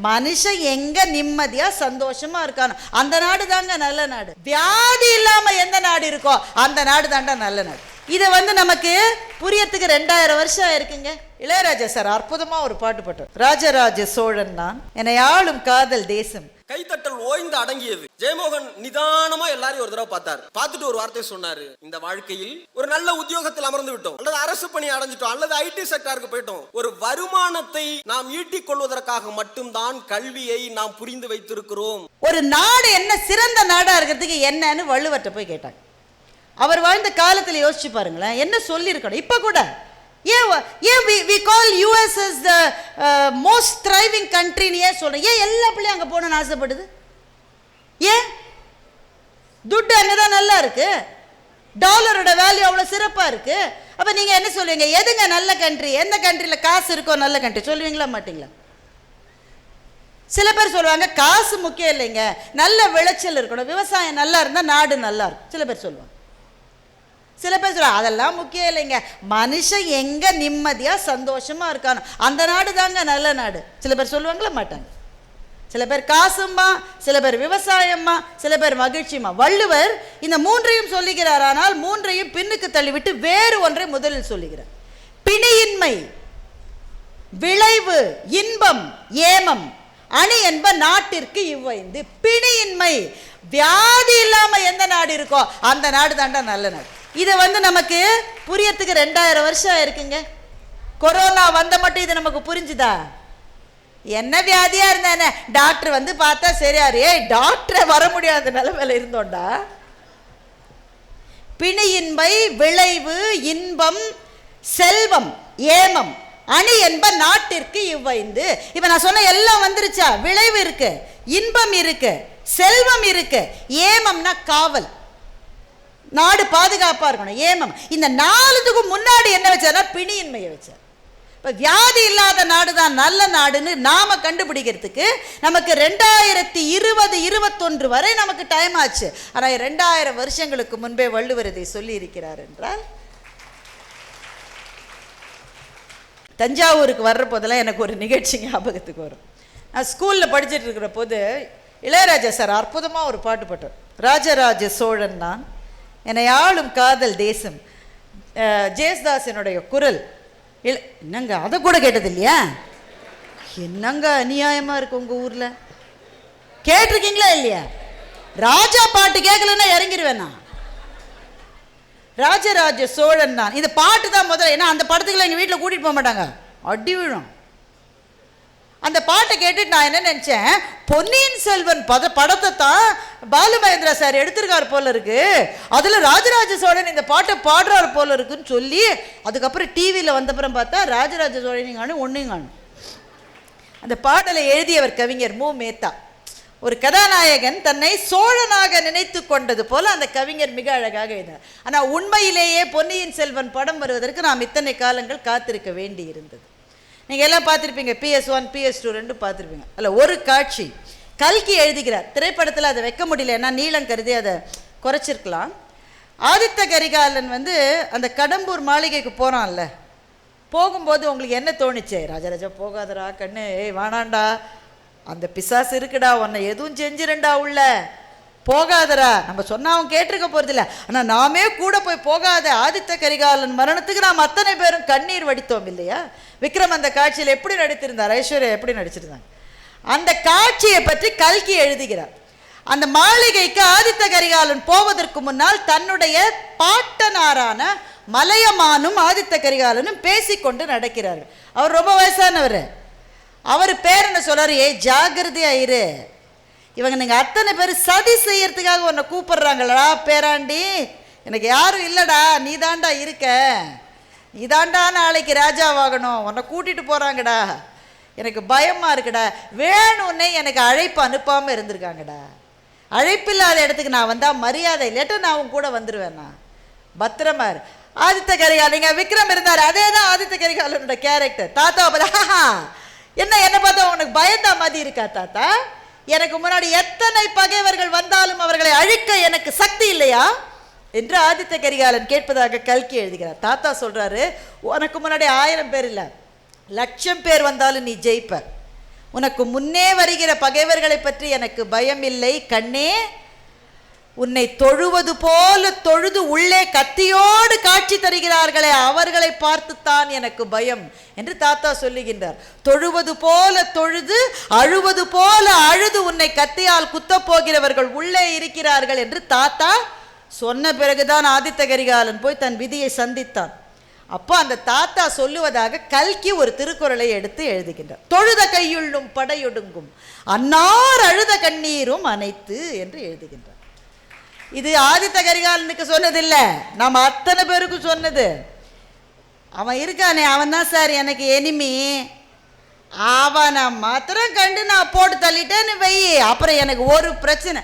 மனுஷன் எங்க நிம்மதியா சந்தோஷமா இருக்கானோ அந்த நாடு தாங்க நல்ல நாடு. வியாதி இல்லாம எந்த நாடு இருக்கோ அந்த நாடு தாண்டா நல்ல நாடு. இதை நமக்கு புரியத்துக்கு 2000 வருஷம் இருக்குங்க. இளையராஜா சார் அற்புதமா ஒரு பாட்டு பாட்டார். ராஜராஜ சோழன் நான், என்னை ஆளும் காதல் தேசம். கைத்தட்டல் ஓய்ந்து அடங்கியது. ஜெயமோகன் நிதானமா எல்லாரையும் ஒரு தடவை பார்த்தார். பார்த்துட்டு ஒரு வார்த்தை சொன்னாரு, இந்த வாழ்க்கையில் ஒரு நல்ல உத்தியோகத்தில் அமர்ந்து விட்டோம், அல்லது அரசு பணி அடைஞ்சிட்டோம், அல்லது ஐடி செக்டருக்கு போயிட்டோம். ஒரு வருமானத்தை நாம் ஈட்டிக் கொள்வதற்காக மட்டும்தான் கல்வியை நாம் புரிந்து வைத்திருக்கிறோம். ஒரு நாடு என்ன சிறந்த நாடா இருக்கிறதுக்கு என்னன்னு வள்ளுவர்கிட்ட போய் கேட்டாங்க. அவர் வாழ்ந்த காலத்தில் யோசிச்சு பாருங்களேன், என்ன சொல்லி இருக்கணும். இப்ப கூட ஏன் we call US as the most thriving country ன்னு ஏன் சொல்றேன்? ஏன் எல்லா பிள்ளையும் அங்கே போகணும்னு ஆசைப்படுது? ஏன்? துட்டு அங்கதான் நல்லா இருக்கு, டாலரோட வேல்யூ அவ்வளோ சிறப்பாக இருக்கு. அப்போ நீங்கள் என்ன சொல்லுவீங்க? எதுங்க நல்ல கண்ட்ரி? எந்த கண்ட்ரியில் காசு இருக்கோ நல்ல கண்ட்ரி சொல்லுவீங்களா மாட்டீங்களா? சில பேர் சொல்லுவாங்க காசு முக்கியம் இல்லைங்க, நல்ல விளைச்சல் இருக்கணும், விவசாயம் நல்லா இருந்தால் நாடு நல்லா இருக்கும். சில பேர் சொல்லுவாங்க. சில பேர் சொல்லுவாங்க அதெல்லாம் முக்கியம் இல்லைங்க, மனுஷன் எங்க நிம்மதியா சந்தோஷமா இருக்கானோ அந்த நாடு தாங்க நல்ல நாடு. சில பேர் சொல்லுவாங்களா மாட்டாங்க. சில பேர் காசும்மா, சில பேர் விவசாயம்மா, சில பேர் மகிழ்ச்சிமா. வள்ளுவர் இந்த மூன்றையும் சொல்லுகிறார். ஆனால் மூன்றையும் பின்னுக்கு தள்ளிவிட்டு வேறு ஒன்றை முதலில் சொல்லுகிறார். பிணியின்மை, விளைவு, இன்பம், ஏமம், அணி என்ப நாட்டிற்கு இவ்வைந்து. பிணியின்மை, வியாதி இல்லாம எந்த நாடு இருக்கோ அந்த நாடு தாண்டா நல்ல நாடு. இதை நமக்கு புரியறதுக்கு 2000 வருஷம் இருக்குங்க. கொரோனா வந்த மட்டும் இது நமக்கு புரிஞ்சுதா? என்ன வியாதியா இருந்தானே டாக்டர் பார்த்தா சரியாரு. டாக்டரை வர முடியாத நிலைமையில இருந்தோண்டா. பிணியின்மை, விளைவு, இன்பம், செல்வம், ஏமம், அணி என்ப நாட்டிற்கு இவ்வைந்து. இப்ப நான் சொன்ன எல்லாம் வந்துருச்சா? விளைவு இருக்கு, இன்பம் இருக்கு, செல்வம் இருக்கு, ஏமம்னா காவல், நாடு பாதுகாப்பா இருக்கணும், ஏமம். இந்த 4த்துக்கு முன்னாடி என்ன வச்சாரா? பிணியின்மையை வச்சார். இப்போ வியாதி இல்லாத நாடு தான் நல்ல நாடுன்னு நாம கண்டுபிடிக்கிறதுக்கு நமக்கு 2020-21 வரை நமக்கு டைம் ஆச்சு. ஆனால் 2000 வருஷங்களுக்கு முன்பே வள்ளுவர் இதை சொல்லி இருக்கிறார் என்றால், தஞ்சாவூருக்கு வர்ற போதெல்லாம் எனக்கு ஒரு நிகழ்ச்சி ஞாபகத்துக்கு வரும். நான் ஸ்கூலில் படிச்சுட்டு இருக்கிற போது இளையராஜா சார் அற்புதமாக ஒரு பாட்டு பாட்டார். ராஜராஜ சோழன் நான், என்னை ஆளும் காதல் தேசம். ஜேசுதாசனுடைய குரல். என்னங்க அதை கூட கேட்டது இல்லையா? என்னங்க அநியாயமா இருக்கு உங்க ஊர்ல. கேட்டிருக்கீங்களா இல்லையா? ராஜா பாட்டு கேட்கலன்னா இறங்கிடுவேண்ணா. ராஜராஜ சோழன் நான், இந்த பாட்டு தான் முதல்ல. ஏன்னா அந்த படத்துக்குள்ள எங்க வீட்டில் கூட்டிட்டு போக மாட்டாங்க, அடி விழும். அந்த பாட்டை கேட்டுட்டு நான் என்ன நினைச்சேன், பொன்னியின் செல்வன் படத்தை தான் பாலு மகேந்திரா சார் எடுத்திருக்காரு போல இருக்கு, அதுல ராஜராஜ சோழன் இந்த பாட்டை பாடுறாரு போல இருக்குன்னு சொல்லி அதுக்கப்புறம் டிவியில் வந்தப்புறம் பார்த்தா ராஜராஜ சோழனையும் காணும் ஒன்னையும் காணும். அந்த பாடலை எழுதியவர் கவிஞர் மு. மேத்தா. ஒரு கதாநாயகன் தன்னை சோழனாக நினைத்து கொண்டது போல அந்த கவிஞர் மிக அழகாக எழுதினார். ஆனால் உண்மையிலேயே பொன்னியின் செல்வன் படம் வருவதற்கு நாம் இத்தனை காலங்கள் காத்திருக்க வேண்டி இருந்தது. நீங்கள் எல்லாம் பார்த்துருப்பீங்க, PS1 PS2 ரெண்டும் பார்த்துருப்பீங்க. அதில் ஒரு காட்சி கல்கி எழுதுகிறார். திரைப்படத்தில் அதை வைக்க முடியல, ஏன்னா நீளம் கருதி அதை குறைச்சிருக்கலாம். ஆதித்த கரிகாலன் அந்த கடம்பூர் மாளிகைக்கு போகிறான்ல, போகும்போது உங்களுக்கு என்ன தோணுச்சு? ராஜராஜா போகாதரா கண்ணு, வானாண்டா, அந்த பிசாசு இருக்குடா, உன்னை எதுவும் செஞ்சிருண்டா, உள்ள போகாதரா. நம்ம சொன்னா அவன் கேட்டிருக்க போறதில்ல, ஆனால் நாமே கூட போய் போகாத. ஆதித்த கரிகாலன் மரணத்துக்கு நாம் அத்தனை பேரும் கண்ணீர் வடித்தோம் இல்லையா? விக்ரம் அந்த காட்சியில் எப்படி நடித்திருந்தார், ஐஸ்வர்யா எப்படி நடிச்சிருந்தாங்க, அந்த காட்சியை பற்றி கல்கி எழுதுகிறார். அந்த மாளிகைக்கு ஆதித்த கரிகாலன் போவதற்கு முன்னால் தன்னுடைய பாட்டனாரான மலையமானும் ஆதித்த கரிகாலனும் பேசிக்கொண்டு நடக்கிறார்கள். அவர் ரொம்ப வயசானவர். அவர் பேர் என்ன சொல்றாரு? ஜாகிரதையா இரு, இவங்க நீங்கள் அத்தனை பேர் சதி செய்யறதுக்காக உன்னை கூப்பிடுறாங்களா பேராண்டி, எனக்கு யாரும் இல்லைடா, நீ தாண்டா இருக்க, நீ தாண்டா நாளைக்கு ராஜாவாகணும், உன்னை கூட்டிகிட்டு போகிறாங்கடா, எனக்கு பயமாக இருக்குடா, வேணும்னே எனக்கு அழைப்பு அனுப்பாமல் இருந்திருக்காங்கடா, அழைப்பில்லாத இடத்துக்கு நான் வந்தால் மரியாதை இல்லைட்டா நான் உன் கூட வந்துடுவேண்ணா, பத்திரமார். ஆதித்த கரிகாலன், நீங்கள் விக்ரம் இருந்தார், அதே தான் ஆதித்த கரிகாலனோட கேரக்டர். தாத்தாவை பார்த்தா என்ன பார்த்தா உனக்கு பயந்தா மாதிரி இருக்கா தாத்தா? எனக்கு முன்னாடி எத்தனை பகைவர்கள் வந்தாலும் அவர்களை அழிக்க எனக்கு சக்தி இல்லையா என்று ஆதித்த கரிகாலன் கேட்பதாக கல்கி எழுதுகிறார். தாத்தா சொல்றாரு, உனக்கு முன்னாடி 1000 பேர் இல்லை, 1,00,000 பேர் வந்தாலும் நீ ஜெயிப்ப. உனக்கு முன்னே வருகிற பகைவர்களை பற்றி எனக்கு பயம் இல்லை கண்ணே, உன்னை தொழுவது போல தொழுது உள்ளே கத்தியோடு காட்சி தருகிறார்களே அவர்களை பார்த்துத்தான் எனக்கு பயம் என்று தாத்தா சொல்லுகின்றார். தொழுவது போல தொழுது அழுவது போல அழுது உன்னை கத்தியால் குத்தப் போகிறவர்கள் உள்ளே இருக்கிறார்கள் என்று தாத்தா சொன்ன பிறகுதான் ஆதித்த கரிகாலன் போய் தன் விதியை சந்தித்தான். அப்போ அந்த தாத்தா சொல்லுவதாக கல்கி ஒரு திருக்குறளை எடுத்து எழுதுகின்றார். தொழுத கையுள்ளும் படையொடுங்கும் அன்னார் அழுத கண்ணீரும் அனைத்து என்று எழுதுகின்றார். இது ஆதித்த கரிகாலனுக்கு சொன்னதில்லை, நம்ம அத்தனை பேருக்கு சொன்னது. அவன் இருக்கானே, அவன் தான் சார் எனக்கு எனிமி, அவனை மாத்திரம் கண்டு நான் போட்டு தள்ளிட்டேன்னு வை, அப்புறம் எனக்கு ஒரு பிரச்சனை.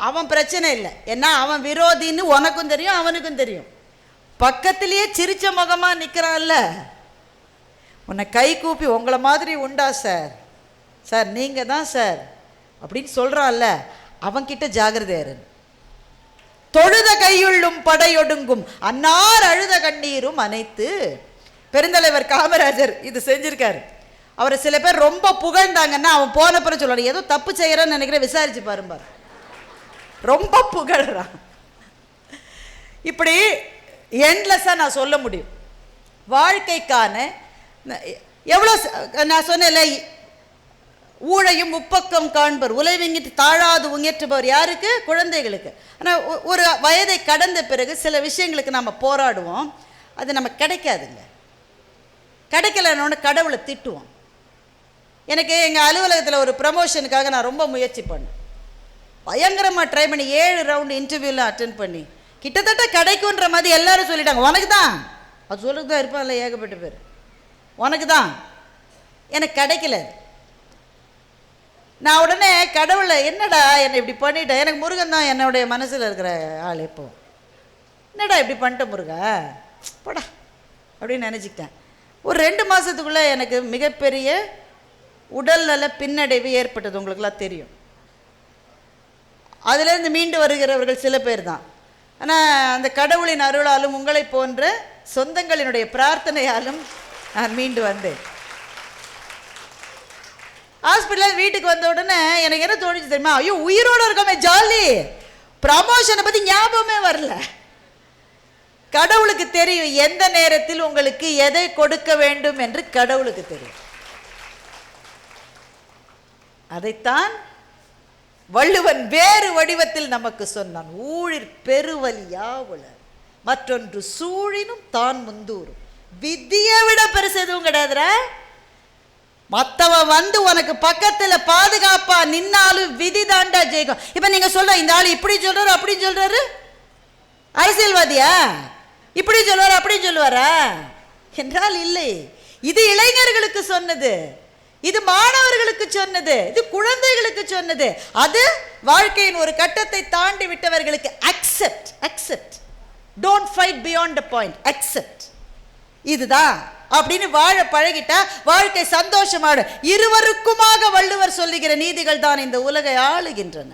அவன் பிரச்சனை இல்லை, ஏன்னா அவன் விரோதின்னு உனக்கும் தெரியும் அவனுக்கும் தெரியும். பக்கத்திலேயே சிரிச்ச முகமாக நிற்கிறான்ல, உன்னை கை கூப்பி உங்களை மாதிரி உண்டா சார், சார் நீங்கள் தான் சார் அப்படின்னு சொல்கிறான்ல, அவன்கிட்ட ஜாகிரதையாரு. தொழுத கையுள்ளும் படையொடுங்கும் அன்னார் அழுத கண்ணீரும் அனைத்து. பெருந்தலைவர் காமராஜர் இது செஞ்சிருக்காரு. அவரை சில பேர் ரொம்ப புகழ்ந்தாங்கன்னா அவன் போன பிறகு சொல்லுவார், ஏதோ தப்பு செய்யறான்னு நினைக்கிறேன், விசாரிச்சு பாருப்பார், ரொம்ப புகழ்றான். இப்படி எண்ட்லெஸ்ஸாக நான் சொல்ல முடியும். வாழ்க்கைக்கான எவ்வளோ நான் சொன்னேன்ல, ஊழையும் முப்பக்கம் காண்பர் உலைவிங்கிட்டு தாழாது உயற்றுபவர் யாருக்கு? குழந்தைகளுக்கு. ஆனால் ஒரு வயதை கடந்த பிறகு சில விஷயங்களுக்கு நம்ம போராடுவோம், அது நம்ம கிடைக்காதுங்க. கிடைக்கலன்னு கடவுளை திட்டுவோம். எனக்கு எங்கள் அலுவலகத்தில் ஒரு ப்ரமோஷனுக்காக நான் ரொம்ப முயற்சி பண்ணேன், பயங்கரமாக ட்ரை பண்ணி 7 ரவுண்டு இன்டர்வியூலாம் அட்டென்ட் பண்ணி கிட்டத்தட்ட கிடைக்குன்ற மாதிரி எல்லாரும் சொல்லிட்டாங்க, உனக்கு தான் அது சொல்லுறது தான் இருப்பான்ல ஏகப்பட்ட பேர், உனக்கு தான். எனக்கு கிடைக்கல. நான் உடனே கடவுளை என்னடா என்னை இப்படி பண்ணிட்டேன், எனக்கு முருகன் தான் என்னுடைய மனசில் இருக்கிற ஆள். இப்போ என்னடா இப்படி பண்ணிட்ட முருகா போடா அப்படின்னு நினச்சிக்கிட்டேன். ஒரு 2 மாதத்துக்குள்ளே எனக்கு மிகப்பெரிய உடல்நல பின்னடைவு ஏற்பட்டது, உங்களுக்கெல்லாம் தெரியும். அதிலேருந்து மீண்டு வருகிறவர்கள் சில பேர் தான். ஆனால் அந்த கடவுளின் அருளாலும் உங்களை போன்ற சொந்தங்களினுடைய பிரார்த்தனையாலும் நான் மீண்டு வந்தேன். ஹாஸ்பிட்டலில் வீட்டுக்கு வந்த உடனே எனக்கு என்ன தோணுச்சு தெரியுமா, ஐயோ உயிரோடு இருக்கமே ஜாலி, ப்ரமோஷனை பற்றி ஞாபகமே வரல. கடவுளுக்கு தெரியும் எந்த நேரத்தில் உங்களுக்கு எதை கொடுக்க வேண்டும் என்று கடவுளுக்கு தெரியும். அதைத்தான் வள்ளுவன் வேறு வடிவத்தில் நமக்கு சொன்னான். ஊழிற் பெருவலியா உள மற்றொன்று சூழினும் தான் முந்தூரும். விதியை விட பெருசு எதுவும் கிடையாதுரா. மற்றவன் வந்து உனக்கு பக்கத்தில் பாதுகாப்பா நின்னாலும் விதி தாண்டா ஜெயிக்கும். இப்போ நீங்கள் சொல்ற இந்த ஆள் இப்படி சொல்றாரு அப்படி சொல்றாரு, அரசியல்வாதியா இப்படி சொல்லுவார் அப்படி சொல்லுவாரா என்றால் இல்லை. இது இளைஞர்களுக்கு சொன்னது, இது மாணவர்களுக்கு சொன்னது, இது குழந்தைகளுக்கு சொன்னது. அது வாழ்க்கையின் ஒரு கட்டத்தை தாண்டி விட்டவர்களுக்கு accept, accept, don't fight beyond the point, accept, இதுதான் அப்படின்னு வாழ பழகிட்டா வாழ்க்கை சந்தோஷமான. இருவருக்குமாக வள்ளுவர் சொல்லுகிற நீதிகள் தான் இந்த உலகை ஆளுகின்றன.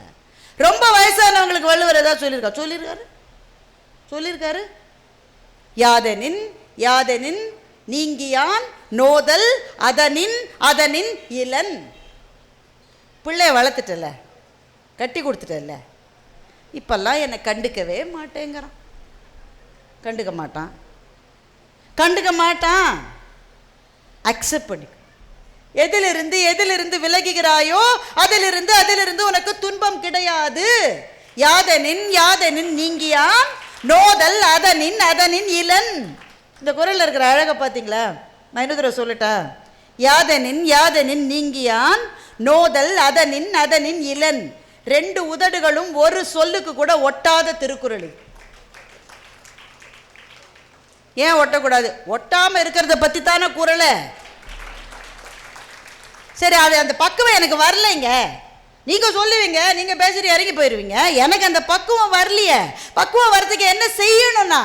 ரொம்ப வயசானவங்களுக்கு வள்ளுவர் ஏதாவது சொல்லியிருக்காரு. யாதெனின் யாதெனின் நீங்கியான் நோதல் அதனின் அதனின் இளன். பிள்ளைய வளர்த்துட்டல, கட்டி கொடுத்துட்டல, இப்பெல்லாம் என்னை கண்டுக்கவே மாட்டேங்கிறான். கண்டுக்க மாட்டான். அக்செப்ட் பண்ணி எதிலிருந்து விலகுகிறாயோ அதிலிருந்து உனக்கு துன்பம் கிடையாது. யாதெனின் யாதெனின் நீங்கியான் நோதல் அதனின் அதனின் இளன். இந்த குரல்ல இருக்கிற அழக பார்த்தீங்களா? நான் இன்னொரு தடவை சொல்லட்டா? யாதெனின் யாதெனின் நீங்கியான் நோதல் அதனின் அதனின் இளன். 2 உதடுகளும் ஒரு சொல்லுக்கு கூட ஒட்டாத திருக்குறள். ஏன் ஒட்டக்கூடாது? ஒட்டாம இருக்கிறத பத்தி தானே குறள. சரி, அது அந்த பக்குவம் எனக்கு வரலைங்க. நீங்க சொல்லுவீங்க, நீங்க பேசிட்டு இறங்கி போயிடுவீங்க. எனக்கு அந்த பக்குவம் வரலையே. பக்குவம் வரதுக்கு என்ன செய்யணும்னா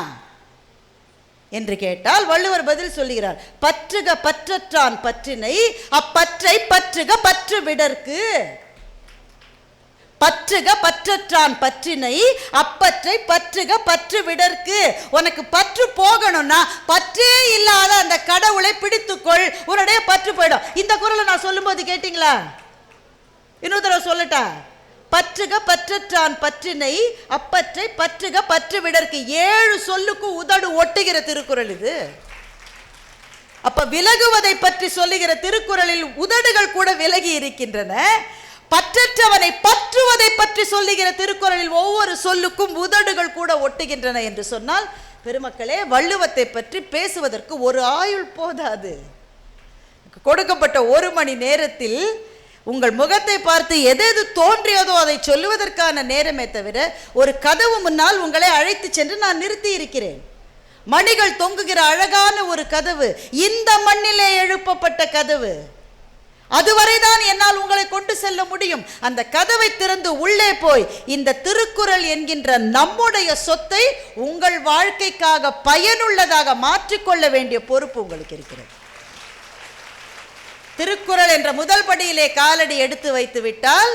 என்று கேட்டால் வள்ளுவர் பதில் சொல்லுகிறார். பற்றுக பற்றற்றான் பற்றினை அப்பற்றை பற்றுக பற்று விடற்கு. பற்றுக பற்றற்றான் பற்றினை அப்பற்றை பற்றுக பற்று விடற்கு. உனக்கு பற்று போகணும்னா பற்றே இல்லாத அந்த கடவுளை பிடித்துக்கொள், உன்னுடைய பற்று போயிடும். இந்த குறளை நான் சொல்லும்போது கேட்டீங்களா? இன்னொரு தடவை சொல்லட்டா? பற்றுக பற்றற்றான் பற்றினை அப்பற்றை பற்றுக பற்று விடற்கு. 7 சொல்லுக்கு உதடு ஒட்டுகிற திருக்குறள் இது. அப்ப விலகுவதை பற்றி சொல்லுகிற திருக்குறளில் உதடுகள் கூட விலகி இருக்கின்றன. பற்றற்றவனை பற்றுவதை பற்றி சொல்லுகிற திருக்குறளில் ஒவ்வொரு சொல்லுக்கும் உதடுகள் கூட ஒட்டுகின்றன என்று சொன்னால், பெருமக்களே, வள்ளுவத்தை பற்றி பேசுவதற்கு ஒரு ஆயுள் போதாது. கொடுக்கப்பட்ட 1 மணி நேரத்தில் உங்கள் முகத்தை பார்த்து எது எது தோன்றியதோ அதை சொல்லுவதற்கான நேரமே தவிர, ஒரு கதவு முன்னால் உங்களை அழைத்து சென்று நான் நிறுத்தி இருக்கிறேன். மணிகள் தொங்குகிற அழகான ஒரு கதவு, இந்த மண்ணிலே எழுப்பப்பட்ட கதவு. அதுவரைதான் என்னால் உங்களை கொண்டு செல்ல முடியும். அந்த கதவை திறந்து உள்ளே போய் இந்த திருக்குறள் என்கின்ற நம்முடைய சொத்தை உங்கள் வாழ்க்கைக்காக பயனுள்ளதாக மாற்றிக்கொள்ள வேண்டிய பொறுப்பு உங்களுக்கு இருக்கிறது. திருக்குறள் என்ற முதல் படியிலே காலடி எடுத்து வைத்து விட்டால்,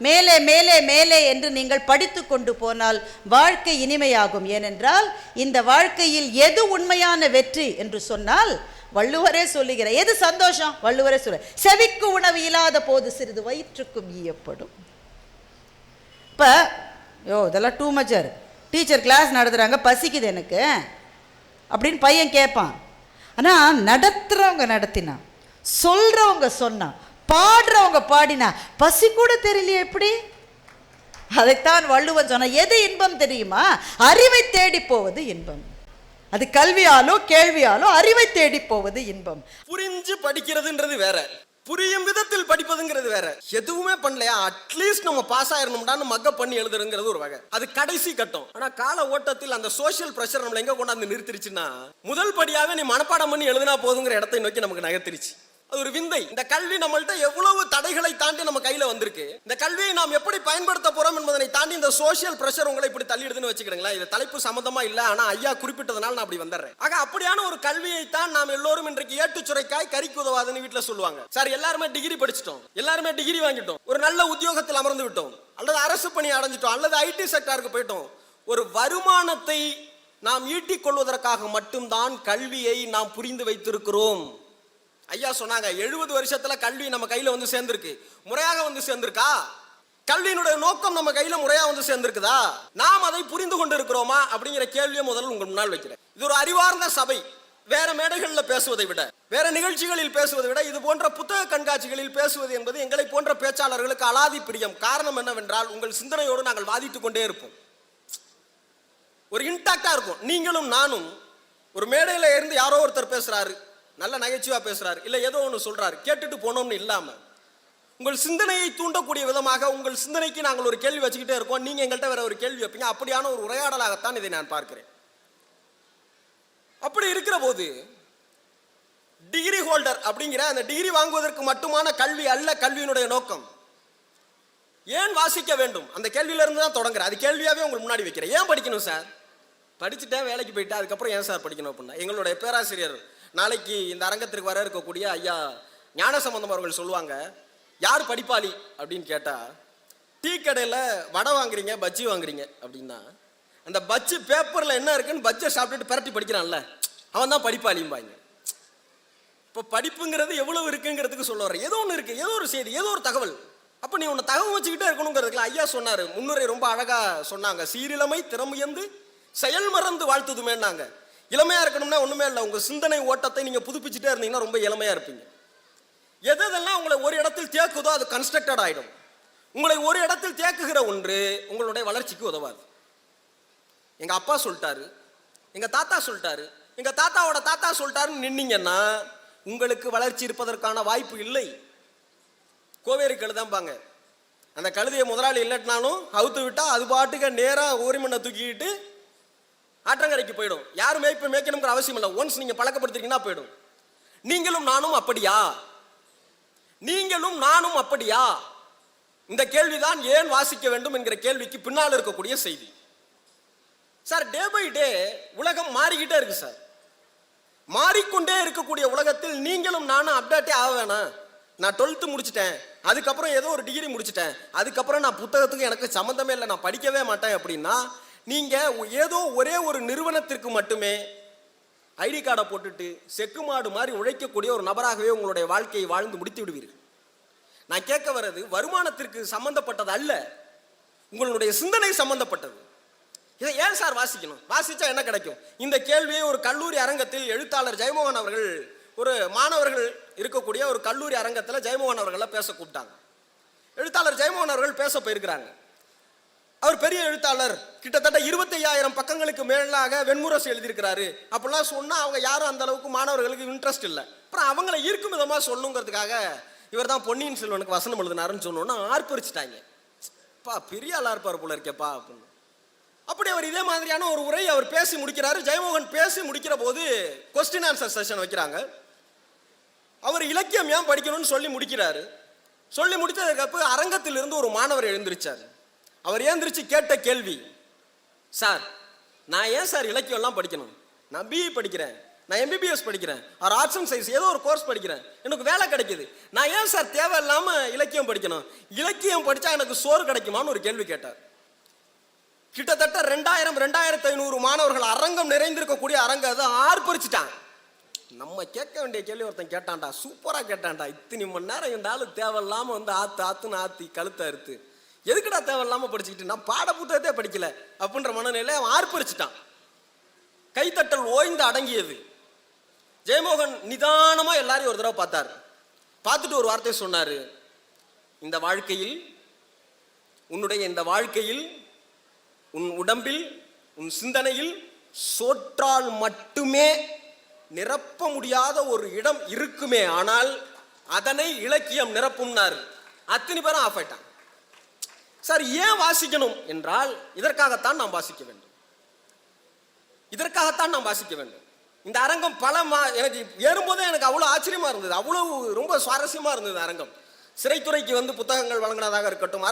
மேலே மேலே மேலே என்று நீங்கள் படித்து கொண்டு போனால் வாழ்க்கை இனிமையாகும். ஏனென்றால் இந்த வாழ்க்கையில் எது உண்மையான வெற்றி என்று சொன்னால், வள்ளுவரே சொல்லுகிற எது சந்தோஷம், வள்ளுவரே சொல்ல, செவிக்கு உணவு இல்லாத போது சிறிது வயிற்றுக்கும் ஈயப்படும். இப்போ இதெல்லாம் டூ மச்சர். டீச்சர் கிளாஸ் நடத்துகிறாங்க, பசிக்குது எனக்கு அப்படின்னு பையன் கேட்பான். ஆனால் நடத்துகிறவங்க நடத்தினா, சொல்கிறவங்க சொன்னா, பாடுறவங்க பாடினா பசி கூட தெரியலையே எப்படி? அதைத்தான் வள்ளுவன் சொன்ன. எது இன்பம் தெரியுமா? அறிவை தேடி போவது இன்பம். அது கல்வியாலோ கேள்வியாலோ அறிவை தேடி போவது இன்பம். புரிஞ்சு படிக்கிறதுன்றது வேற, புரியும் விதத்தில் படிப்பதுங்கிறது வேற. எதுவுமே பண்ணலையா, அட்லீஸ்ட் நம்ம பாஸ் ஆயிரணும்டான்னு மக்கப் பண்ணி எழுதுறதுங்கிறது ஒரு வகை. அது கடைசி கட்டம். ஆனா கால ஓட்டத்தில் அந்த சோசியல் பிரஷர் நம்மள எங்க கொண்டாந்து நிறுத்திருச்சுன்னா, முதல் படியாவே நீ மனப்பாடம் பண்ணி எழுதினா போதுங்கிற இடத்தை நோக்கி நமக்கு நகர்த்திருச்சு. அது ஒரு விந்தை. இந்த கல்வி நம்மள்ட்ட எவ்வளவு தடைகளை தாண்டி நம்ம கையில வந்திருக்கு. இந்த கல்வியை நாம் எப்படி பயன்படுத்த போறோம் என்பதனை தாண்டி இந்த சோசியல் பிரஷர் உங்களை இப்படி தள்ளிடுதுன்னு வச்சுக்கிறீங்களா. இது தலைப்பு சம்பந்தமா இல்ல, ஆனா ஐயா குறிப்பிட்டதனால நான் அப்படி வந்துடுறேன். ஆக அப்படியான ஒரு கல்வியை தான் நாம் எல்லோரும் இன்றைக்கு ஏட்டுச்சுரைக்காய் கறிக்கு உதவாதுன்னு வீட்டுல சொல்லுவாங்க. சார், எல்லாருமே டிகிரி படிச்சிட்டோம், எல்லாருமே டிகிரி வாங்கிட்டோம், ஒரு நல்ல உத்தியோகத்தில் அமர்ந்து விட்டோம், அல்லது அரசு பணி அடைஞ்சிட்டோம், அல்லது ஐடி செக்டாருக்கு போயிட்டோம். ஒரு வருமானத்தை நாம் ஈட்டிக் கொள்வதற்காக மட்டும்தான் கல்வியை நாம் புரிந்து வைத்திருக்கிறோம். ஐயா சொன்னாங்க, 70 வருஷத்துல கல்வி நம்ம கையில வந்து சேர்ந்திருக்கு. முறையாக வந்து சேர்ந்திருக்கா? கல்வியினுடைய நோக்கம் நம்ம கையில முறையா வந்து சேர்ந்திருக்குதா? நாம் அதை புரிந்து கொண்டு இருக்கிறோமா அப்படிங்கிற கேள்வியை முதல்ல உங்க முன்னால் வைக்கிறேன். இது ஒரு அறிவார்ந்த சபை. வேற மேடைகளில் பேசுவதை விட, வேற நிகழ்ச்சிகளில் பேசுவதை விட, இது போன்ற புத்தக கண்காட்சிகளில் பேசுவது என்பது எங்களை போன்ற பேச்சாளர்களுக்கு அலாதி பிரியம். காரணம் என்னவென்றால், உங்கள் சிந்தனையோடு நாங்கள் வாதித்துக் கொண்டே இருப்போம். ஒரு இன்டாக்டா இருக்கும். நீங்களும் நானும் ஒரு மேடையில இருந்து யாரோ ஒருத்தர் பேசுறாரு, நல்ல நகைச்சுவா பேசுறாரு, இல்ல ஏதோ ஒன்று சொல்றாரு, கேட்டுட்டு போனோம்னு இல்லாம உங்கள் சிந்தனையை தூண்டக்கூடிய விதமாக உங்கள் சிந்தனைக்கு நாங்கள் ஒரு கேள்வி வச்சுக்கிட்டே இருக்கோம். நீங்க எங்கள்கிட்ட வேற ஒரு கேள்வி வைப்பீங்க. அப்படியான ஒரு உரையாடலாகத்தான் இதை நான் பார்க்கிறேன். அப்படி இருக்கிற போது டிகிரி ஹோல்டர் அப்படிங்கிற அந்த டிகிரி வாங்குவதற்கு மட்டுமான கல்வி அல்ல கல்வியினுடைய நோக்கம். ஏன் வாசிக்க வேண்டும்? அந்த கேள்வியில இருந்து தான் தொடங்குறேன். அது கேள்வியாவே உங்களுக்கு முன்னாடி வைக்கிறேன். ஏன் படிக்கணும் சார்? படிச்சுட்டேன், வேலைக்கு போயிட்டேன், அதுக்கப்புறம் ஏன் சார் படிக்கணும் அப்படின்னா, எங்களுடைய பேராசிரியர் நாளைக்கு இந்த அரங்கத்திற்கு வர இருக்கக்கூடிய ஐயா ஞானசம்பந்தம் அவர்கள் சொல்லுவாங்க, யார் படிப்பாளி அப்படின்னு கேட்டா, டீ கடையில் வடை வாங்குறீங்க, பஜ்ஜி வாங்குறீங்க அப்படின்னா, அந்த பஜ்ஜி பேப்பர்ல என்ன இருக்குன்னு பஜ்ஜை சாப்பிட்டுட்டு பரட்டி படிக்கிறான்ல, அவன் தான் படிப்பாளிம்பாங்க. இப்போ படிப்புங்கிறது எவ்வளவு இருக்குங்கிறதுக்கு சொல்ல வர்றேன். ஏதோ ஒன்று இருக்கு, ஏதோ ஒரு செய்தி, ஏதோ ஒரு தகவல். அப்போ நீ உன்னை தகவல் வச்சுக்கிட்டே இருக்கணுங்கிறதுக்கு ஐயா சொன்னாரு. முன்னுரை ரொம்ப அழகா சொன்னாங்க. சீரிழமை திறமுயர்ந்து செயல் மறந்து வாழ்த்துதுமேன்னாங்க. இளமையா இருக்கணும்னா ஒண்ணுமே இல்லை, உங்க சிந்தனை ஓட்டத்தை நீங்க புதுப்பிச்சுட்டே இருந்தீங்கன்னா ரொம்ப இளமையா இருப்பீங்க. எதெல்லாம் உங்களை ஒரு இடத்தில் தேக்குதோ அது கன்ஸ்ட்ரக்டட் ஆயிடும். உங்களை ஒரு இடத்தில் தேக்குகிற ஒன்று உங்களுடைய வளர்ச்சிக்கு உதவாது. எங்க அப்பா சொல்லிட்டாரு, எங்க தாத்தா சொல்லிட்டாரு, எங்க தாத்தாவோட தாத்தா சொல்லிட்டாருன்னு நின்னீங்கன்னா உங்களுக்கு வளர்ச்சி இருப்பதற்கான வாய்ப்பு இல்லை. கோவேரி கழுதாம்பாங்க. அந்த கழுதையை முதலாளி இல்லட்டினாலும் அவுத்து விட்டா அது பாட்டுக்கு நேரா ஓரிமண்ணை தூக்கிட்டு ஆற்றங்கரைக்கு போயிடும். யாரும் மேய்க்கணுங்கிற அவசியம் இல்லை. ஒன்ஸ் நீங்க பழக்கப்படுத்திட்டீங்கன்னா போயிடும். நீங்களும் நானும் அப்படியா? நீங்களும் நானும் அப்படியா? இந்த கேள்விதான் ஏன் வாசிக்க வேண்டும் என்கிற கேள்விக்கு பின்னால் இருக்கக்கூடிய செய்தி. சார், டே பை டே உலகம் மாறிக்கிட்டே இருக்கு சார். மாறிக்கொண்டே இருக்கக்கூடிய உலகத்தில் நீங்களும் நானும் அப்டேட்டே ஆக வேணாம். நான் 12th முடிச்சிட்டேன், அதுக்கப்புறம் ஏதோ ஒரு டிகிரி முடிச்சிட்டேன், அதுக்கப்புறம் நான் புத்தகத்துக்கு எனக்கு சம்மந்தமே இல்லை, நான் படிக்கவே மாட்டேன் அப்படின்னா நீங்க ஏதோ ஒரே ஒரு நிறுவனத்திற்கு மட்டுமே ஐடி கார்டை போட்டுட்டு செக்கு மாடு மாதிரி உழைக்கக்கூடிய ஒரு நபராகவே உங்களுடைய வாழ்க்கையை வாழ்ந்து முடித்து விடுவீர்கள். நான் கேட்க வர்றது வருமானத்திற்கு சம்பந்தப்பட்டது அல்ல, உங்களுடைய சிந்தனை சம்பந்தப்பட்டது. இதை ஏன் சார் வாசிக்கணும், வாசிச்சா என்ன கிடைக்கும்? இந்த கேள்வியை ஒரு கல்லூரி அரங்கத்தில் எழுத்தாளர் ஜெயமோகன் அவர்கள் ஒரு மாணவர்கள் இருக்கக்கூடிய ஒரு கல்லூரி அரங்கத்தில் ஜெயமோகன் அவர்களை பேச கூப்பிட்டாங்க. எழுத்தாளர் ஜெயமோகன் அவர்கள் பேச போயிருக்கிறாங்க. அவர் பெரிய எழுத்தாளர், கிட்டத்தட்ட 25,000 பக்கங்களுக்கு மேலாக வெண்முரசு எழுதியிருக்கிறாரு. அப்படிலாம் சொன்னால் அவங்க யாரும் அந்த அளவுக்கு மாணவர்களுக்கு இன்ட்ரெஸ்ட் இல்லை. அப்புறம் அவங்களை ஈர்க்கும் விதமாக சொல்லணுங்கிறதுக்காக இவர் தான் பொன்னியின் செல்வனுக்கு வசனம் எழுதினாருன்னு சொன்னோன்னா ஆர்ப்பரிச்சிட்டாங்க. பா பெரிய ஆளா இருப்பார் போல இருக்கேப்பா அப்படின்னு. அப்படி அவர் இதே மாதிரியான ஒரு உரை அவர் பேசி முடிக்கிறாரு. ஜெயமோகன் பேசி முடிக்கிற போது கொஸ்டின் ஆன்சர் செஷன் வைக்கிறாங்க. அவர் இலக்கியம் ஏன் படிக்கணும்னு சொல்லி முடிக்கிறாரு. சொல்லி முடித்ததுக்கு அப்புறம் அரங்கத்திலிருந்து ஒரு மாணவர் எழுந்திருச்சார். அவர் எழுந்திரிச்சு கேட்ட கேள்வி, சார் நான் ஏன் சார் இலக்கியம் எல்லாம் படிக்கணும், நான் பிஇ படிக்கிறேன், நான் எம்பிபிஎஸ் படிக்கிறேன், ஒரு ஆர்ட்ஸ் அண்ட் சயின்ஸ் ஏதோ ஒரு கோர்ஸ் படிக்கிறேன், எனக்கு வேலை கிடைக்குது, நான் ஏன் சார் தேவையில்லாம இலக்கியம் படிக்கணும், இலக்கியம் படிச்சா எனக்கு சோறு கிடைக்குமான்னு ஒரு கேள்வி கேட்டார். கிட்டத்தட்ட 2000-2500 மாணவர்கள் அரங்கம் நிறைந்திருக்கக்கூடிய அரங்கம் அதை ஆர்ப்பரிச்சுட்டான். நம்ம கேட்க வேண்டிய கேள்வி ஒருத்தன் கேட்டான்டா, சூப்பரா கேட்டான்டா, இத்தனை மணி நேரம் இந்த ஆளு தேவையில்லாம வந்து ஆத்துன்னு ஆத்தி கழுத்தை அறுத்து எதுக்குடா தேவையில்லாம படிச்சுக்கிட்டு, நான் பாட புத்தகத்தே படிக்கல அப்படின்ற மனநிலை அவன் ஆர்ப்பரிச்சுட்டான். கைத்தட்டல் ஓய்ந்து அடங்கியது. ஜெயமோகன் நிதானமா எல்லாரையும் ஒரு தடவை பார்த்தார். பார்த்துட்டு ஒரு வார்த்தை சொன்னாரு, இந்த வாழ்க்கையில் உன்னுடைய இந்த வாழ்க்கையில் உன் உடம்பில் உன் சிந்தனையில் சோற்றால் மட்டுமே நிரப்ப முடியாத ஒரு இடம் இருக்குமே, ஆனால் அதனை இலக்கியம் நிரப்பும்னாரு. அத்தனை பேரும் ஆஃப் ஆயிட்டான். சார் ஏன் வாசிக்கணும் என்றால் இதற்காகத்தான் நாம் வாசிக்க வேண்டும், இதற்காகத்தான் நாம் வாசிக்க வேண்டும். இந்த அரங்கம் எனக்கு ஏறும்போதே எனக்கு அவ்வளோ ஆச்சரியமா இருந்தது, அவ்வளவு ரொம்ப சுவாரஸ்யமா இருந்தது அரங்கம். சிறைத்துறைக்கு வந்து புத்தகங்கள் வழங்கினதாக இருக்கட்டும்,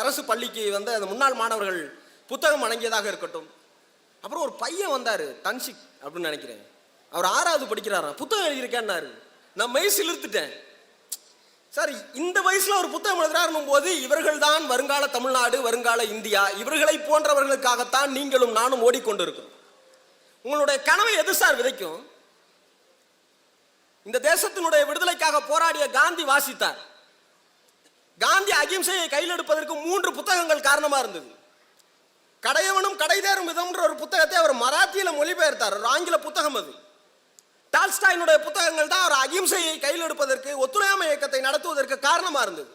அரசு பள்ளிக்கு வந்து அந்த முன்னாள் மாணவர்கள் புத்தகம் வழங்கியதாக இருக்கட்டும். அப்புறம் ஒரு பையன் வந்தாரு, தன்ஷிக் அப்படின்னு நினைக்கிறேன், அவர் 6வது படிக்கிறாராம், புத்தகம் எழுதியிருக்கேன்னாரு. நான் மெய்சில் இழுத்துட்டேன். சார் இந்த வயசுல ஒரு புத்தகம் எழுதுறாருன்னும் போது இவர்கள் தான் வருங்கால தமிழ்நாடு, வருங்கால இந்தியா, இவர்களை போன்றவர்களுக்காகத்தான் நீங்களும் நானும் ஓடிக்கொண்டிருக்கிறோம். உங்களுடைய கனவை எது சார் விதைக்கும்? இந்த தேசத்தினுடைய விடுதலைக்காக போராடிய காந்தி வாசித்தார். காந்தி அகிம்சையை கையில் எடுப்பதற்கு 3 புத்தகங்கள் காரணமா இருந்தது. கடையவனும் கடைதேறும் விதம்ன்ற ஒரு புத்தகத்தை அவர் மராத்தியில மொழிபெயர்த்தார், ஒரு ஆங்கில புத்தகம் அது. டால்ஸ்டாயினுடைய புத்தகங்கள் தான் அவர் அகிம்சையை கையில் எடுப்பதற்கு, ஒத்துழையாமை இயக்கத்தை நடத்துவதற்கு காரணமா இருந்தது.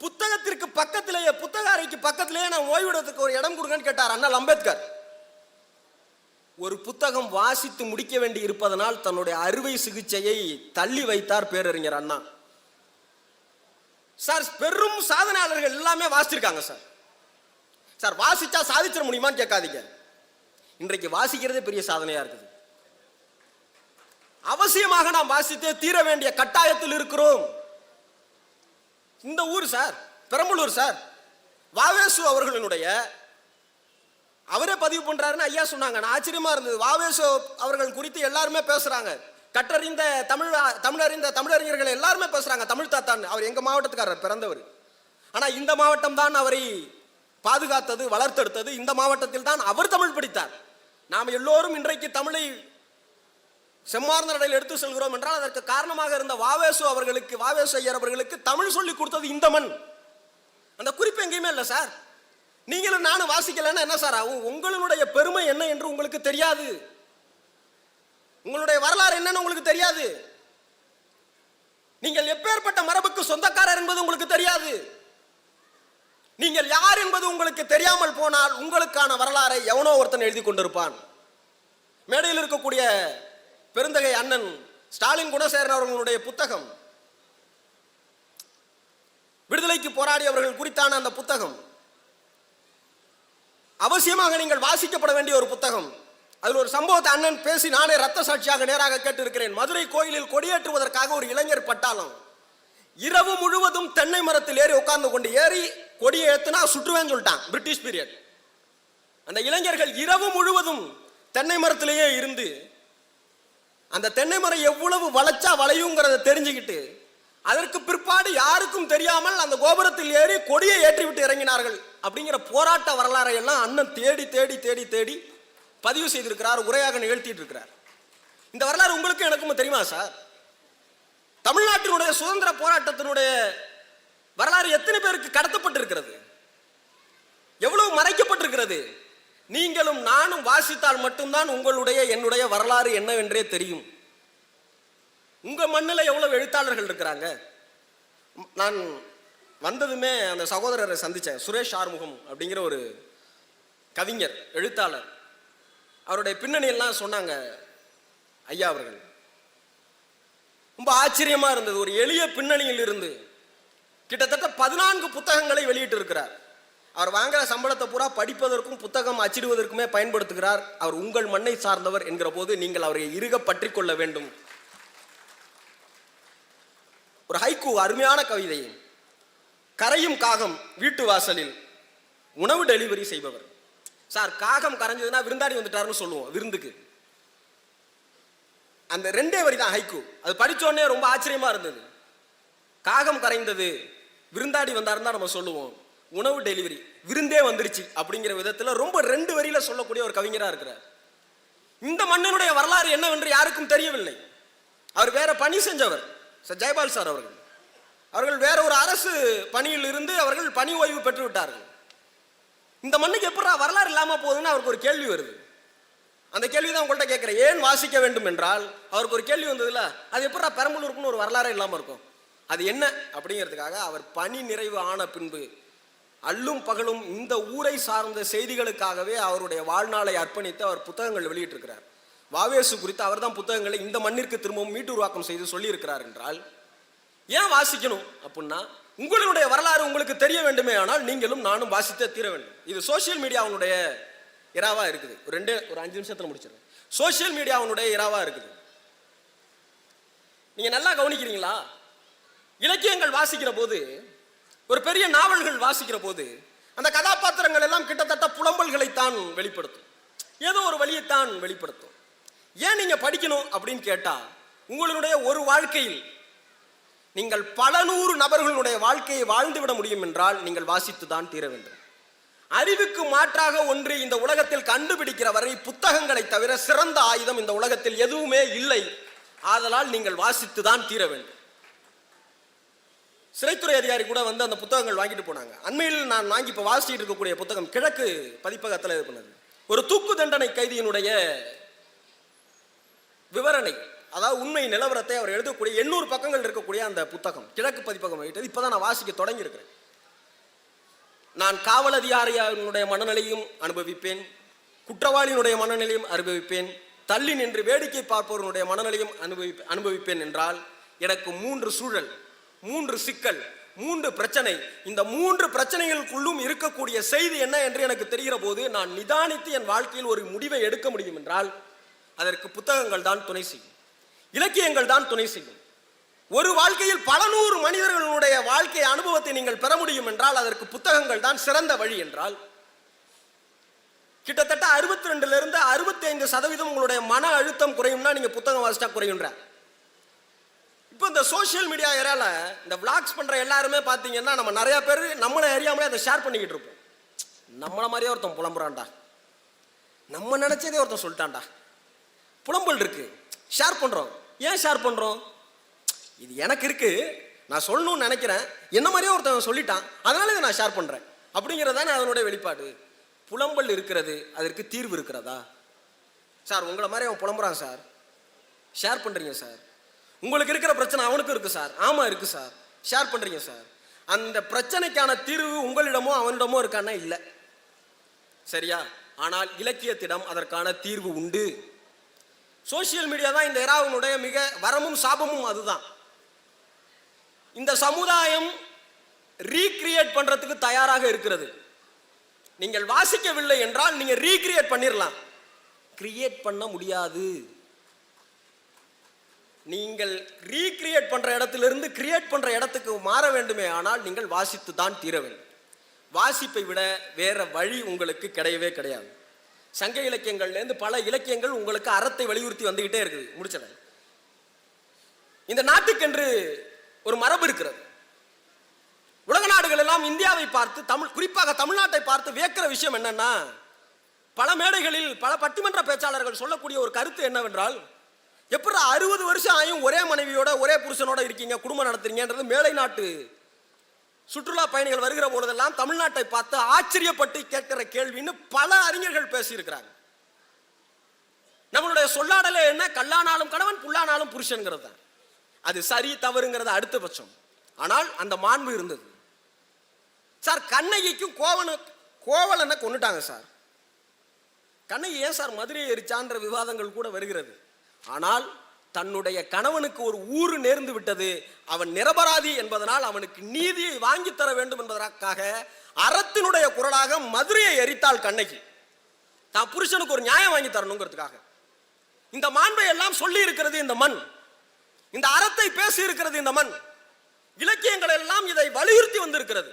புத்தகத்திற்கு பக்கத்திலேயே, புத்தக அறைக்கு பக்கத்திலேயே நான் ஓய்விடத்துக்கு ஒரு இடம் கொடுங்கன்னு கேட்டார் அண்ணல் அம்பேத்கர். ஒரு புத்தகம் வாசித்து முடிக்க வேண்டி இருப்பதனால் தன்னுடைய அறுவை சிகிச்சையை தள்ளி வைத்தார் பேரறிஞர் அண்ணா. சார் பெரும் சாதனையாளர்கள் எல்லாமே வாசிச்சிருக்காங்க சார். சார் வாசிச்சா சாதிச்சிட முடியுமான்னு கேட்காதீங்க. இன்றைக்கு வாசிக்கிறதே பெரிய சாதனையா இருக்குது. அவசியமாக நாம் வாசித்தே தீர வேண்டிய கட்டாயத்தில் இருக்கிறோம். இந்த ஊர் சார், பெரம்பலூர் சார், வாவேசு அவர்களினுடைய அவரே பதிவு பண்றாருன்னு ஐயா சொன்னாங்க. நான் ஆச்சரியமா இருந்தது. வாவேசு அவர்கள் குறித்து எல்லாருமே பேசுறாங்க, கற்றறிந்த தமிழறிஞர்கள் எல்லாருமே பேசுறாங்க, தமிழ் தாத்தான். அவர் எங்க மாவட்டத்துக்காரர், பிறந்தவர். ஆனா இந்த மாவட்டம் தான் அவரை பாதுகாத்தது, வளர்த்தெடுத்தது. இந்த மாவட்டத்தில் தான் அவர் தமிழ் படித்தார். நாம் எல்லோரும் இன்றைக்கு தமிழை செம்மார்ந்த நடையில் எடுத்து செல்கிறோம் என்றால் அதற்கு காரணமாக இருந்த வாவேசு ஐயர் அவர்களுக்கு தமிழ் சொல்லி கொடுத்தது இந்த மண். அந்த குறிப்பு எங்கேயுமே இல்லை சார். நீங்களும் நானும் வாசிக்கலன்னா என்ன சார் ஆகும்? உங்களுடைய பெருமை என்ன என்று உங்களுக்கு தெரியாது, உங்களுடைய வரலாறு என்னன்னு உங்களுக்கு தெரியாது, நீங்கள் எப்பேற்பட்ட மரபுக்கு சொந்தக்காரர் என்பது உங்களுக்கு தெரியாது. நீங்கள் யார் என்பது உங்களுக்கு தெரியாமல் போனால் உங்களுக்கான வரலாறை எவனோ ஒருத்தன் எழுதி கொண்டிருப்பான். மேடையில் இருக்கக்கூடிய பெருந்தகை அண்ணன் ஸ்டாலின் குணசேகரன் அவர்களுடைய புத்தகம், விடுதலைக்கு போராடியவர்கள் குறித்தான அந்த புத்தகம் அவசியமாக நீங்கள் வாசிக்கப்பட வேண்டிய ஒரு புத்தகம். அதில் ஒரு சம்பவத்தை அண்ணன் பேசி நானே ரத்த சாட்சியாக நேராக கேட்டு இருக்கிறேன். மதுரை கோயிலில் கொடியேற்றுவதற்காக ஒரு இளைஞர் பட்டாளம் இரவு முழுவதும் தென்னை மரத்தில் ஏறி உட்கார்ந்து கொண்டு, ஏறி கொடியை ஏத்துனா சுற்றுவேன்னு சொல்லிட்டான், பிரிட்டிஷ் பீரியட். அந்த இளைஞர்கள் இரவு முழுவதும் தென்னை மரத்திலேயே இருந்து அந்த தென்னை மரம் எவ்வளவு வளைச்சா வளையுங்கிறத தெரிஞ்சுக்கிட்டு அதற்கு பிற்பாடு யாருக்கும் தெரியாமல் அந்த கோபுரத்தில் ஏறி கொடியை ஏற்றிவிட்டு இறங்கினார்கள் அப்படிங்கிற போராட்ட வரலாறை எல்லாம் அண்ணன் தேடி தேடி தேடி தேடி பதிவு செய்திருக்கிறார், உரையாக நிகழ்த்திட்டு இருக்கிறார். இந்த வரலாறு உங்களுக்கும் எனக்கும் தெரியுமா சார்? தமிழ்நாட்டினுடைய சுதந்திர போராட்டத்தினுடைய வரலாறு எத்தனை பேருக்கு கடத்தப்பட்டிருக்கிறது, எவ்வளவு மறைக்கப்பட்டிருக்கிறது? நீங்களும் நானும் வாசித்தால் மட்டும்தான் உங்களுடைய என்னுடைய வரலாறு என்னவென்றே தெரியும். உங்க மண்ணில் எவ்வளவு எழுத்தாளர்கள் இருக்கிறாங்க. நான் வந்ததுமே அந்த சகோதரரை சந்திச்சேன், சுரேஷ் ஆறுமுகம் அப்படிங்கிற ஒரு கவிஞர் எழுத்தாளர். அவருடைய பின்னணியெல்லாம் சொன்னாங்க ஐயா அவர்கள். ரொம்ப ஆச்சரியமா இருந்தது. ஒரு எளிய பின்னணியில் இருந்து கிட்டத்தட்ட 14 புத்தகங்களை வெளியிட்டு இருக்கிறார். அவர் வாங்குற சம்பளத்தை பூரா படிப்பதற்கும் புத்தகம் அச்சிடுவதற்குமே பயன்படுத்துகிறார். அவர் உங்கள் மண்ணை சார்ந்தவர் என்கிற போது நீங்கள் அவரை இறுக பற்றி கொள்ள வேண்டும். ஒரு ஹைக்கூ, அருமையான கவிதை. கரையும் காகம் வீட்டு வாசலில் உணவு டெலிவரி செய்பவர். சார், காகம் கரைஞ்சதுன்னா விருந்தாடி வந்துட்டாருன்னு சொல்லுவோம் விருந்துக்கு. அந்த 2 வரி தான் ஹைக்கூ. அது படிச்சோடனே ரொம்ப ஆச்சரியமா இருந்தது. காகம் கரைந்தது, விருந்தாடி வந்தாருன்னு தான் நம்ம சொல்லுவோம். உணவு டெலிவரி, விருந்தே வந்துருச்சு அப்படிங்கிற விதத்தில் ரொம்ப 2 வரியில சொல்லக்கூடிய ஒரு கவிஞரா இருக்கிறார். இந்த மண்ணினுடைய வரலாறு என்னவென்று யாருக்கும் தெரியவில்லை. அவர் வேற பணி செஞ்சவர் ஜெயபால் சார் அவர்கள். அவர்கள் வேற ஒரு அரசு பணியில் இருந்து அவர்கள் பணி ஓய்வு பெற்று விட்டார்கள். இந்த மண்ணுக்கு எப்படா வரலாறு இல்லாம போகுதுன்னு அவருக்கு ஒரு கேள்வி வருது. அந்த கேள்வி தான் உங்கள்கிட்ட கேட்கிறேன். ஏன் வாசிக்க வேண்டும் என்றால் அவருக்கு ஒரு கேள்வி வந்ததுல, அது எப்படா பெரம்பலூருக்குன்னு ஒரு வரலாறு இல்லாம இருக்கும், அது என்ன அப்படிங்கிறதுக்காக அவர் பணி நிறைவு ஆன பின்பு அல்லும் பகலும் இந்த ஊரை சார்ந்த செய்திகளுக்காகவே அவருடைய வாழ்நாளை அர்ப்பணித்து அவர் புத்தகங்கள் வெளியிட்டிருக்கிறார். வாவேசு குறித்து அவர் தான் புத்தகங்களை இந்த மண்ணிற்கு திரும்பவும் மீட்டுருவாக்கம் செய்து சொல்லி இருக்கிறார். என்றால் ஏன் வாசிக்கணும் அப்படின்னா, உங்களுடைய வரலாறு உங்களுக்கு தெரிய வேண்டுமே ஆனால் நீங்களும் நானும் வாசித்தே தீர வேண்டும். இது சோசியல் மீடியாவுடைய இராவா இருக்குது. ஒரு 5 நிமிஷத்துல முடிச்சிருக்கேன். சோசியல் மீடியாவுடைய இராவா இருக்குது. நீங்க நல்லா கவனிக்கிறீங்களா? இலக்கியங்கள் வாசிக்கிற போது, ஒரு பெரிய நாவல்கள் வாசிக்கிற போது அந்த கதாபாத்திரங்கள் எல்லாம் கிட்டத்தட்ட புலம்பல்களைத்தான் வெளிப்படுத்தும், ஏதோ ஒரு வழியைத்தான் வெளிப்படுத்தும். ஏன் நீங்க படிக்கணும் அப்படின்னு கேட்டா, உங்களுடைய ஒரு வாழ்க்கையில் நீங்கள் பல 100 நபர்களுடைய வாழ்க்கையை வாழ்ந்துவிட முடியும் என்றால் நீங்கள் வாசித்து தான் தீர வேண்டும். அறிவுக்கு மாற்றாக ஒன்று இந்த உலகத்தில் கண்டுபிடிக்கிற வரை புத்தகங்களை தவிர சிறந்த ஆயுதம் இந்த உலகத்தில் எதுவுமே இல்லை. ஆதலால் நீங்கள் வாசித்து தான் தீர வேண்டும். சிறைத்துறை அதிகாரி கூட வந்து அந்த புத்தகங்கள் வாங்கிட்டு போனாங்க. அண்மையில் நான் வாங்கி இப்போ வாசிச்சுட்டு இருக்கக்கூடிய புத்தகம் கிழக்கு பதிப்பகத்தில் இது பண்ணது. ஒரு தூக்கு தண்டனை கைதியினுடைய விவரணை, அதாவது உண்மை நிலவரத்தை அவர் எழுதக்கூடிய 800 பக்கங்கள் இருக்கக்கூடிய அந்த புத்தகம் கிழக்கு பதிப்பகம் வைத்தது. இப்போதான் நான் வாசிக்க தொடங்கி இருக்கிறேன். நான் காவல் அதிகாரியினுடைய மனநிலையும் அனுபவிப்பேன், குற்றவாளியினுடைய மனநிலையும் அனுபவிப்பேன், தள்ளி நின்று வேடிக்கை பார்ப்பவர்களுடைய மனநிலையும் அனுபவிப்பேன் என்றால் எனக்கு 3 சூழல், 3 சிக்கல், 3 பிரச்சனை. இந்த 3 பிரச்சனைகளுக்குள்ளும் இருக்கக்கூடிய செய்தி என்ன என்று எனக்கு தெரிகிற போது நான் நிதானித்து என் வாழ்க்கையில் ஒரு முடிவை எடுக்க முடியும் என்றால் அதற்கு புத்தகங்கள் தான் துணை செய்யும், இலக்கியங்கள் தான் துணை செய்யும். ஒரு வாழ்க்கையில் பல 100 மனிதர்களுடைய வாழ்க்கை அனுபவத்தை நீங்கள் பெற முடியும் என்றால் அதற்கு புத்தகங்கள் தான் சிறந்த வழி. என்றால் கிட்டத்தட்ட 62% 65% உங்களுடைய மன அழுத்தம் குறையும்னா நீங்க புத்தகம் வாசிச்சா குறையுன்ற. இப்போ இந்த சோசியல் மீடியா ஏரியால இந்த விளாக்ஸ் பண்ற எல்லாருமே பாத்தீங்கன்னா நம்ம நிறைய பேர் நம்மளை அறியாமலே அதை ஷேர் பண்ணிக்கிட்டு இருப்போம். நம்மள மாதிரியே ஒருத்தன் புலம்புறான்டா, நம்ம நினைச்சதே ஒருத்தன் சொல்லிட்டான்டா, புலம்பல் இருக்கு, ஷேர் பண்றோம். ஏன் ஷேர் பண்றோம்? இது எனக்கு இருக்கு, நான் சொல்லணும்னு நினைக்கிறேன், என்ன மாதிரியே ஒருத்தன் சொல்லிட்டான், அதனால இதை நான் ஷேர் பண்றேன் அப்படிங்கிறதானே அதனுடைய வெளிப்பாடு. புலம்பல் இருக்கிறது, அதற்கு தீர்வு இருக்கிறதா? சார் உங்களை மாதிரி அவன் புலம்புறான் சார், ஷேர் பண்றீங்க சார். உங்களுக்கு இருக்கிற பிரச்சனை அவனுக்கு இருக்கு சார், ஆமா இருக்கு சார், ஷேர் பண்றீங்க சார். அந்த பிரச்சனைக்கான தீர்வு உங்களிடமோ அவனிடமோ இருக்கானா? இல்லை, சரியா? ஆனால் இலக்கியத்திடம் அதற்கான தீர்வு உண்டு. சோசியல் மீடியா தான் இந்த எராவினுடைய மிக வரமும் சாபமும் அதுதான். இந்த சமுதாயம் ரீக்ரியேட் பண்றதுக்கு தயாராக இருக்கிறது. நீங்கள் வாசிக்கவில்லை என்றால் நீங்க ரீக்ரியேட் பண்ணிடலாம், கிரியேட் பண்ண முடியாது. நீங்கள் ரீக்ரியேட் பண்ற இடத்திலிருந்து கிரியேட் பண்ற இடத்துக்கு மாற வேண்டுமே ஆனால் நீங்கள் வாசித்து தான் தீர வேண்டும். வாசிப்பை விட வேற வழி உங்களுக்கு கிடையவே கிடையாது. சங்க இலக்கியங்கள்லேருந்து பல இலக்கியங்கள் உங்களுக்கு அறத்தை வலியுறுத்தி வந்துகிட்டே இருக்குது. முடிச்சல இந்த நாட்டுக்கென்று ஒரு மரபு இருக்கிறது. உலக நாடுகள் எல்லாம் இந்தியாவை பார்த்து குறிப்பாக தமிழ்நாட்டை பார்த்து வியக்கிற விஷயம் என்னன்னா, பல மேடைகளில் பல பட்டிமன்ற பேச்சாளர்கள் சொல்லக்கூடிய ஒரு கருத்து என்னவென்றால், எப்படி 60 வருஷம் ஆயும் ஒரே மனைவியோட ஒரே புருஷனோட இருக்கீங்க, குடும்பம் நடத்துறீங்கன்றது மேலை நாட்டு சுற்றுலா பயணிகள் வருகிற போதெல்லாம் தமிழ்நாட்டை பார்த்து ஆச்சரியப்பட்டு கேட்கிற கேள்வின்னு பல அறிஞர்கள் பேசியிருக்கிறாங்க. நம்மளுடைய சொல்லாடலே என்ன, கல்லானாலும் கணவன் புல்லானாலும் புருஷன்கிறது தான். அது சரி தவறுங்கிறது அடுத்த பட்சம். ஆனால் அந்த மாண்பு இருந்தது. சார் கண்ணகிக்கும் கோவலனை கொன்னுட்டாங்க சார். கண்ணகி ஏன் சார் மதுரையை எரிச்சான்ற விவாதங்கள் கூட வருகிறது. ஆனால் தன்னுடைய கணவனுக்கு ஒரு ஊறு நேர்ந்து விட்டது, அவன் நிரபராதி என்பதனால் அவனுக்கு நீதியை வாங்கி தர வேண்டும் என்பதற்காக அறத்தினுடைய குரலாக மதுரையை எரித்தாள் கண்ணகி. தான் புருஷனுக்கு ஒரு நியாயம் வாங்கி தரணுங்கிறதுக்காக. இந்த மாண்பை எல்லாம் சொல்லி இருக்கிறது இந்த மண், இந்த அறத்தை பேசி இருக்கிறது இந்த மண், இலக்கியங்கள் எல்லாம் இதை வலியுறுத்தி வந்திருக்கிறது.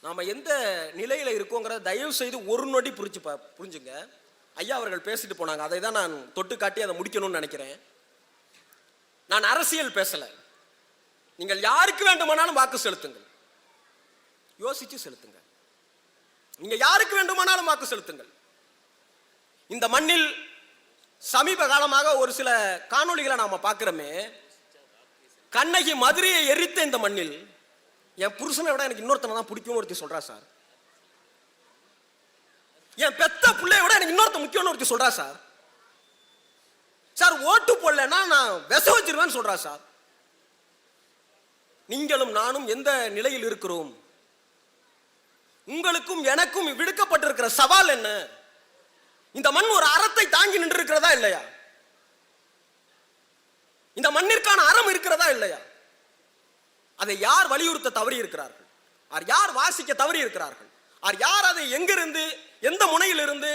நாம எந்த நிலையில இருக்கோங்கிறத தயவு செய்து ஒரு நொடி புரிஞ்சுங்க. ஐயா அவர்கள் பேசிட்டு போனாங்க, அதை தான் நான் தொட்டு காட்டி அதை முடிக்கணும்னு நினைக்கிறேன். நான் அரசியல் பேசல. நீங்கள் யாருக்கு வேண்டுமானாலும் வாக்கு செலுத்துங்கள், யோசிச்சு செலுத்துங்க. நீங்க யாருக்கு வேண்டுமானாலும் வாக்கு செலுத்துங்கள். இந்த மண்ணில் சமீப காலமாக ஒரு சில காணொளிகளை நாம பார்க்கிறோமே, கண்ணகி மதுரையை எரித்த இந்த மண்ணில் என் புருஷனை விட எனக்கு இன்னொருத்தனை தான் பிடிக்கும்னு ஒருத்தி சொல்றா சார். என் பெத்த பிள்ளைய விட எனக்கு இன்னொருத்த முக்கியம்னு ஒருத்தி சொல்றா சார். சார் ஓட்டு போடலன்னா நான் விச வச்சிருவேன்னு சொல்றா சார். நீங்களும் நானும் எந்த நிலையில் இருக்கிறோம்? உங்களுக்கும் எனக்கும் விடுக்கப்பட்டிருக்கிற சவால் என்ன? இந்த மண் ஒரு அறத்தை தாங்கி நின்று இருக்கிறதா இல்லையா? இந்த மண்ணிற்கான அறம் இருக்கிறதா இல்லையா? அதை யார் வலியுறுத்த தவறி இருக்கிறார்கள்? யார் வாசிக்க தவறி இருக்கிறார்கள்? யார் அதை எங்கிருந்து எந்த முனையிலிருந்து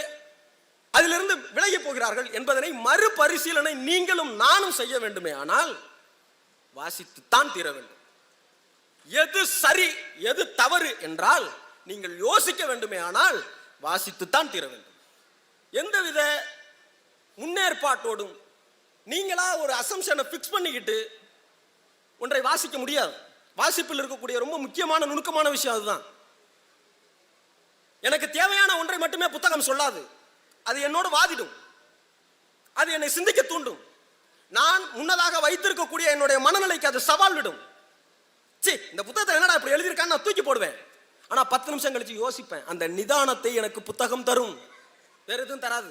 அதிலிருந்து விலகி போகிறார்கள் என்பதனை மறுபரிசீலனை நீங்களும் நானும் செய்ய வேண்டுமே. ஆனால் வாசித்துத்தான் தீர வேண்டும். எது சரி எது தவறு என்றால் நீங்கள் யோசிக்க வேண்டுமே. ஆனால் வாசித்துத்தான் தீர வேண்டும். எந்தவித முன்னேற்பாட்டோடும் நீங்களா ஒரு அசம்ஷனை பிக்ஸ் பண்ணிக்கிட்டு ஒன்றை வாசிக்க முடியாது. வாசிப்பில் இருக்கக்கூடிய ரொம்ப முக்கியமான நுணுக்கமான விஷயம் அதுதான். எனக்கு தேவையான ஒன்றை மட்டுமே புத்தகம் சொல்லாது, அது என்னோடு வாதிடும், அது என்னை சிந்திக்க தூண்டும். நான் முன்னதாக வைத்திருக்கக்கூடிய என்னுடைய மனநிலைக்கு அது சவால் விடும். இந்த புத்தகத்தை என்னடா இப்படி எழுதியிருக்கான்னு நான் தூக்கி போடுவேன். ஆனா 10 நிமிஷம் கழிச்சு யோசிப்பேன். அந்த நிதானத்தை எனக்கு புத்தகம் தரும், வேற எதுவும் தராது.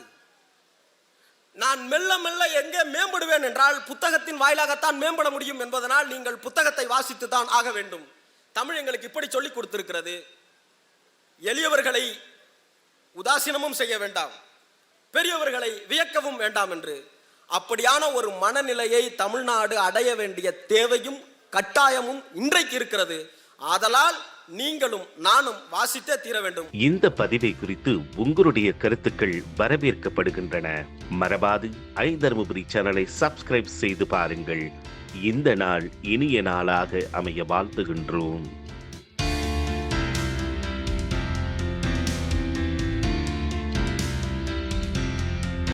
நான் மெல்ல மெல்ல எங்கே மேம்படுவேன் என்றால் புத்தகத்தின் வாயிலாகத்தான் மேம்பட முடியும் என்பதனால் நீங்கள் புத்தகத்தை வாசித்து தான் ஆக வேண்டும். தமிழ் எங்களுக்கு இப்படி சொல்லிக் கொடுத்திருக்கிறது. எளியவர்களை உதாசீனமும் செய்ய வேண்டாம், பெரியவர்களை வியக்கவும் வேண்டாம் என்று. அப்படியான ஒரு மனநிலையை தமிழ்நாடு அடைய வேண்டிய தேவையும் கட்டாயமும் இன்றைக்கு இருக்கிறது. ஆதலால் நீங்களும் நானும் வாசித்தே தீர வேண்டும். இந்த பதிவை குறித்து உங்களுடைய கருத்துக்கள் வரவேற்கப்படுகின்றன. மறவாது ஐதர்மபுரி சேனலை சப்ஸ்கிரைப் செய்து பாருங்கள். இந்த நாள் இனிய நாளாக அமைய வாழ்த்துகின்றோம்.